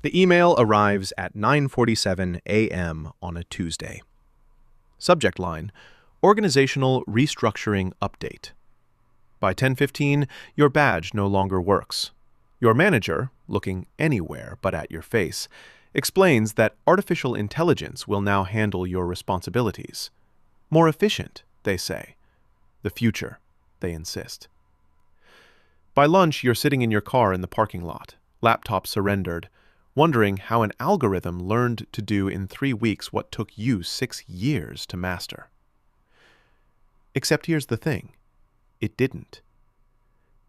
The email arrives at 9:47 a.m. on a Tuesday. Subject line: Organizational Restructuring Update. By 10:15, your badge no longer works. Your manager, looking anywhere but at your face, explains that artificial intelligence will now handle your responsibilities. More efficient, they say. The future, they insist. By lunch, you're sitting in your car in the parking lot, laptop surrendered, wondering how an algorithm learned to do in 3 weeks what took you 6 years to master. Except here's the thing. It didn't.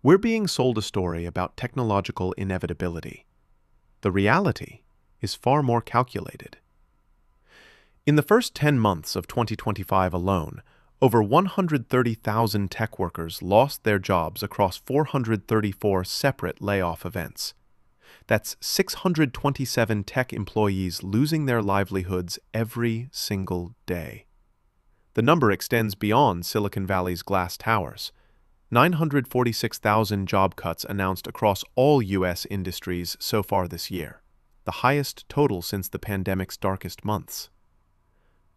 We're being sold a story about technological inevitability. The reality is far more calculated. In the first 10 months of 2025 alone, over 130,000 tech workers lost their jobs across 434 separate layoff events. That's 627 tech employees losing their livelihoods every single day. The number extends beyond Silicon Valley's glass towers. 946,000 job cuts announced across all U.S. industries so far this year, the highest total since the pandemic's darkest months.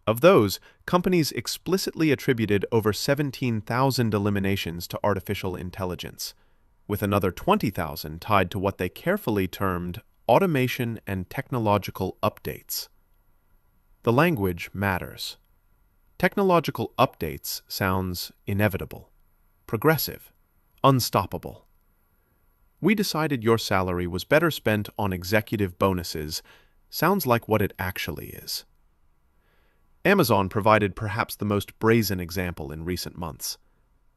Of those, companies explicitly attributed over 17,000 eliminations to artificial intelligence, with another 20,000 tied to what they carefully termed automation and technological updates. The language matters. Technological updates sounds inevitable, progressive, unstoppable. We decided your salary was better spent on executive bonuses sounds like what it actually is. Amazon provided perhaps the most brazen example in recent months.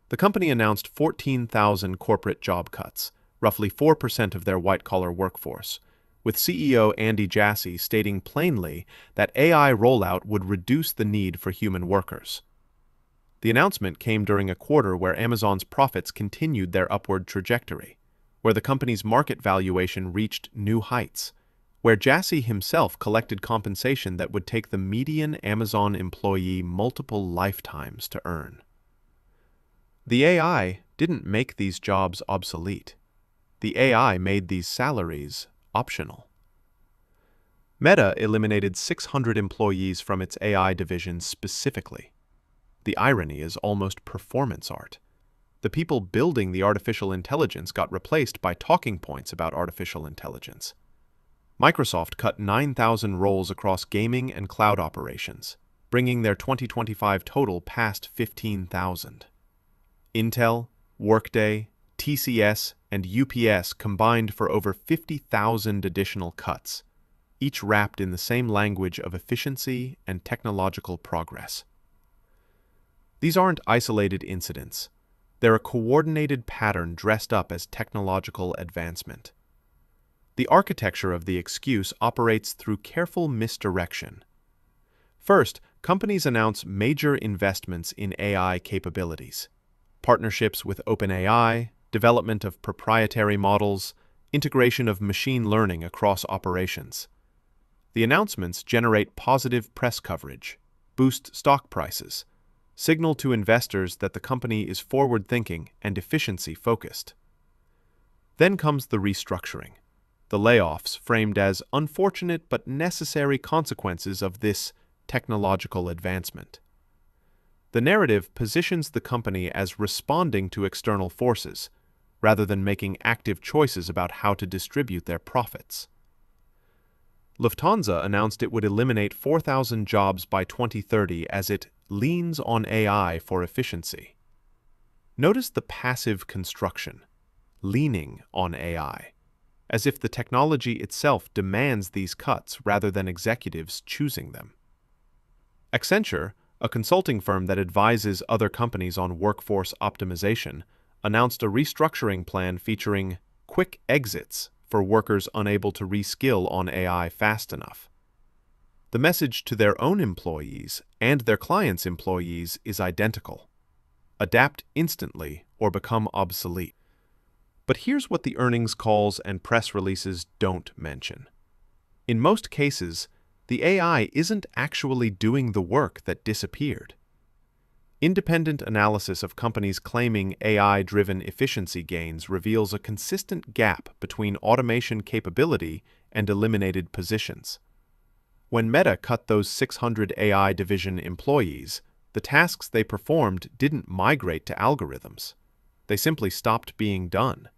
The company announced 14,000 corporate job cuts, roughly 4% of their white-collar workforce, with CEO Andy Jassy stating plainly that AI rollout would reduce the need for human workers. The announcement came during a quarter where Amazon's profits continued their upward trajectory, where the company's market valuation reached new heights, where Jassy himself collected compensation that would take the median Amazon employee multiple lifetimes to earn. The AI didn't make these jobs obsolete. The AI made these salaries optional. Meta eliminated 600 employees from its AI division specifically. The irony is almost performance art. The people building the artificial intelligence got replaced by talking points about artificial intelligence. Microsoft cut 9,000 roles across gaming and cloud operations, bringing their 2025 total past 15,000. Intel, Workday, TCS, and UPS combined for over 50,000 additional cuts, each wrapped in the same language of efficiency and technological progress. These aren't isolated incidents. They're a coordinated pattern dressed up as technological advancement. The architecture of the excuse operates through careful misdirection. First, companies announce major investments in AI capabilities. Partnerships with OpenAI, development of proprietary models, integration of machine learning across operations. The announcements generate positive press coverage, boost stock prices, signal to investors that the company is forward-thinking and efficiency-focused. Then comes the restructuring, the layoffs framed as unfortunate but necessary consequences of this technological advancement. The narrative positions the company as responding to external forces, rather than making active choices about how to distribute their profits. Lufthansa announced it would eliminate 4,000 jobs by 2030 as it leans on AI for efficiency. Notice the passive construction, leaning on AI, as if the technology itself demands these cuts rather than executives choosing them. Accenture, a consulting firm that advises other companies on workforce optimization, announced a restructuring plan featuring quick exits for workers unable to reskill on AI fast enough. The message to their own employees and their clients' employees is identical. Adapt instantly or become obsolete. But here's what the earnings calls and press releases don't mention. In most cases, the AI isn't actually doing the work that disappeared. Independent analysis of companies claiming AI-driven efficiency gains reveals a consistent gap between automation capability and eliminated positions. When Meta cut those 600 AI division employees, the tasks they performed didn't migrate to algorithms. They simply stopped being done,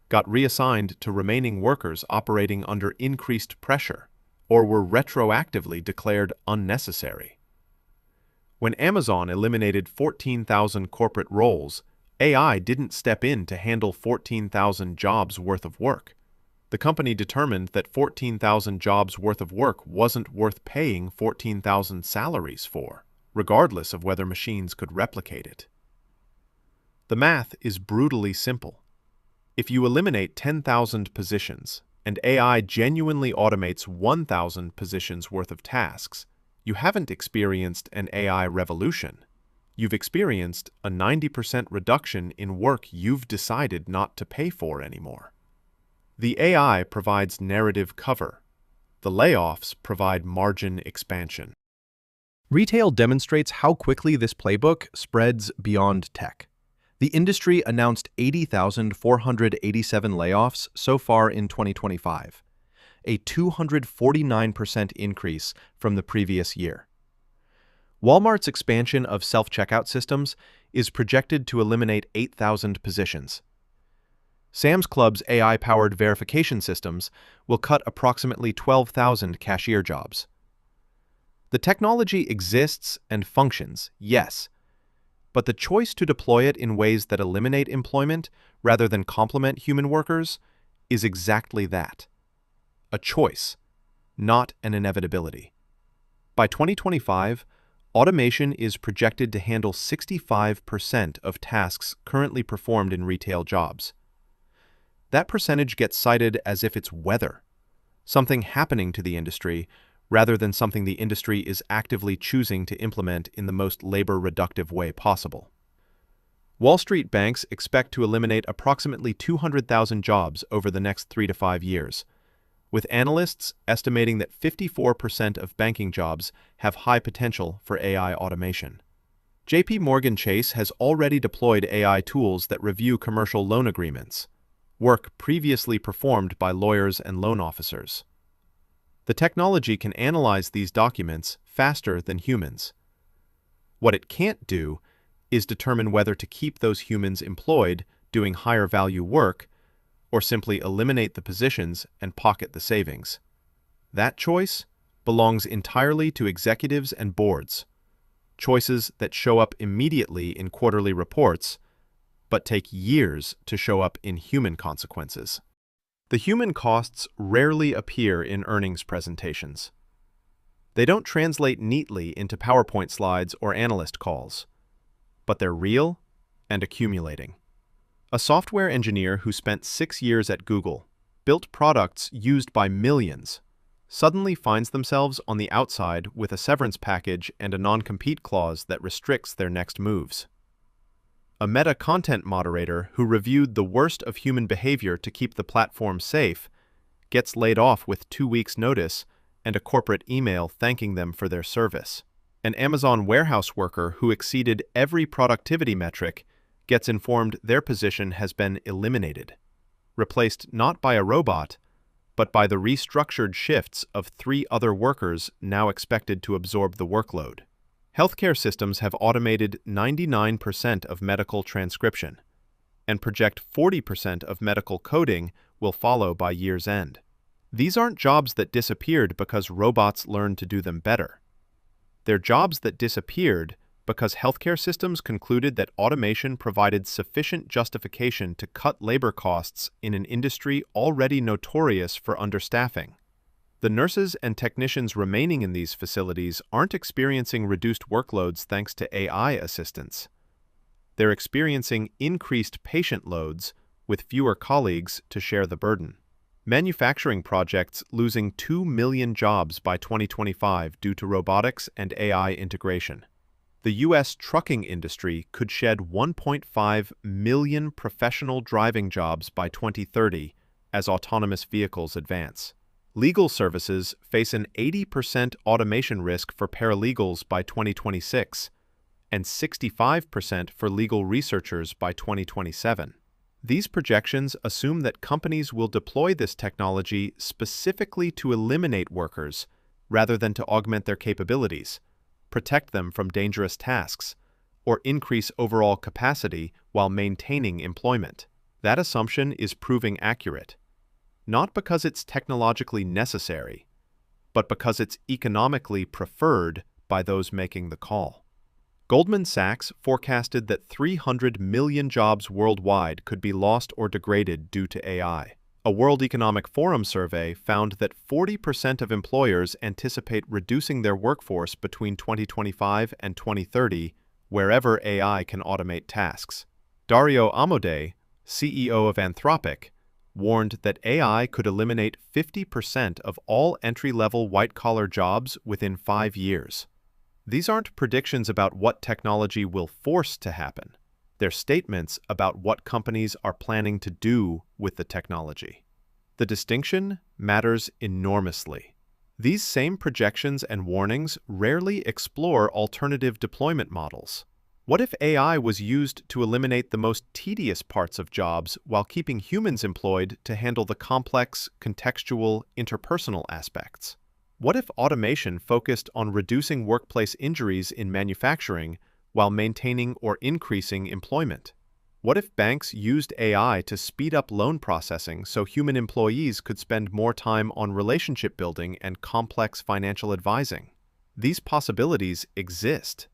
got reassigned to remaining workers operating under increased pressure, or were retroactively declared unnecessary. When Amazon eliminated 14,000 corporate roles, AI didn't step in to handle 14,000 jobs worth of work. The company determined that 14,000 jobs worth of work wasn't worth paying 14,000 salaries for, regardless of whether machines could replicate it. The math is brutally simple. If you eliminate 10,000 positions and AI genuinely automates 1,000 positions worth of tasks, you haven't experienced an AI revolution. You've experienced a 90% reduction in work you've decided not to pay for anymore. The AI provides narrative cover. The layoffs provide margin expansion. Retail demonstrates how quickly this playbook spreads beyond tech. The industry announced 80,487 layoffs so far in 2025, a 249% increase from the previous year. Walmart's expansion of self-checkout systems is projected to eliminate 8,000 positions. Sam's Club's AI-powered verification systems will cut approximately 12,000 cashier jobs. The technology exists and functions, yes, but the choice to deploy it in ways that eliminate employment rather than complement human workers is exactly that. A choice, not an inevitability. By 2025, automation is projected to handle 65% of tasks currently performed in retail jobs. That percentage gets cited as if it's weather, something happening to the industry, rather than something the industry is actively choosing to implement in the most labor-reductive way possible. Wall Street banks expect to eliminate approximately 200,000 jobs over the next 3 to 5 years, with analysts estimating that 54% of banking jobs have high potential for AI automation. JP Morgan Chase has already deployed AI tools that review commercial loan agreements, work previously performed by lawyers and loan officers. The technology can analyze these documents faster than humans. What it can't do is determine whether to keep those humans employed doing higher value work or simply eliminate the positions and pocket the savings. That choice belongs entirely to executives and boards, choices that show up immediately in quarterly reports, but take years to show up in human consequences. The human costs rarely appear in earnings presentations. They don't translate neatly into PowerPoint slides or analyst calls, but they're real and accumulating. A software engineer who spent 6 years at Google, built products used by millions, suddenly finds themselves on the outside with a severance package and a non-compete clause that restricts their next moves. A Meta content moderator who reviewed the worst of human behavior to keep the platform safe gets laid off with 2 weeks' notice and a corporate email thanking them for their service. An Amazon warehouse worker who exceeded every productivity metric gets informed their position has been eliminated, replaced not by a robot, but by the restructured shifts of 3 other workers now expected to absorb the workload. Healthcare systems have automated 99% of medical transcription, and project 40% of medical coding will follow by year's end. These aren't jobs that disappeared because robots learned to do them better. They're jobs that disappeared because healthcare systems concluded that automation provided sufficient justification to cut labor costs in an industry already notorious for understaffing. The nurses and technicians remaining in these facilities aren't experiencing reduced workloads thanks to AI assistance. They're experiencing increased patient loads with fewer colleagues to share the burden. Manufacturing projects losing 2 million jobs by 2025 due to robotics and AI integration. The U.S. trucking industry could shed 1.5 million professional driving jobs by 2030 as autonomous vehicles advance. Legal services face an 80% automation risk for paralegals by 2026 and 65% for legal researchers by 2027. These projections assume that companies will deploy this technology specifically to eliminate workers rather than to augment their capabilities, protect them from dangerous tasks, or increase overall capacity while maintaining employment. That assumption is proving accurate, not because it's technologically necessary, but because it's economically preferred by those making the call. Goldman Sachs forecasted that 300 million jobs worldwide could be lost or degraded due to AI. A World Economic Forum survey found that 40% of employers anticipate reducing their workforce between 2025 and 2030 wherever AI can automate tasks. Dario Amodei, CEO of Anthropic, warned that AI could eliminate 50% of all entry-level white-collar jobs within 5 years. These aren't predictions about what technology will force to happen. They're statements about what companies are planning to do with the technology. The distinction matters enormously. These same projections and warnings rarely explore alternative deployment models. What if AI was used to eliminate the most tedious parts of jobs while keeping humans employed to handle the complex, contextual, interpersonal aspects? What if automation focused on reducing workplace injuries in manufacturing while maintaining or increasing employment? What if banks used AI to speed up loan processing so human employees could spend more time on relationship building and complex financial advising? These possibilities exist.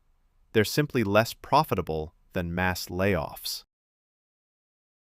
They're simply less profitable than mass layoffs.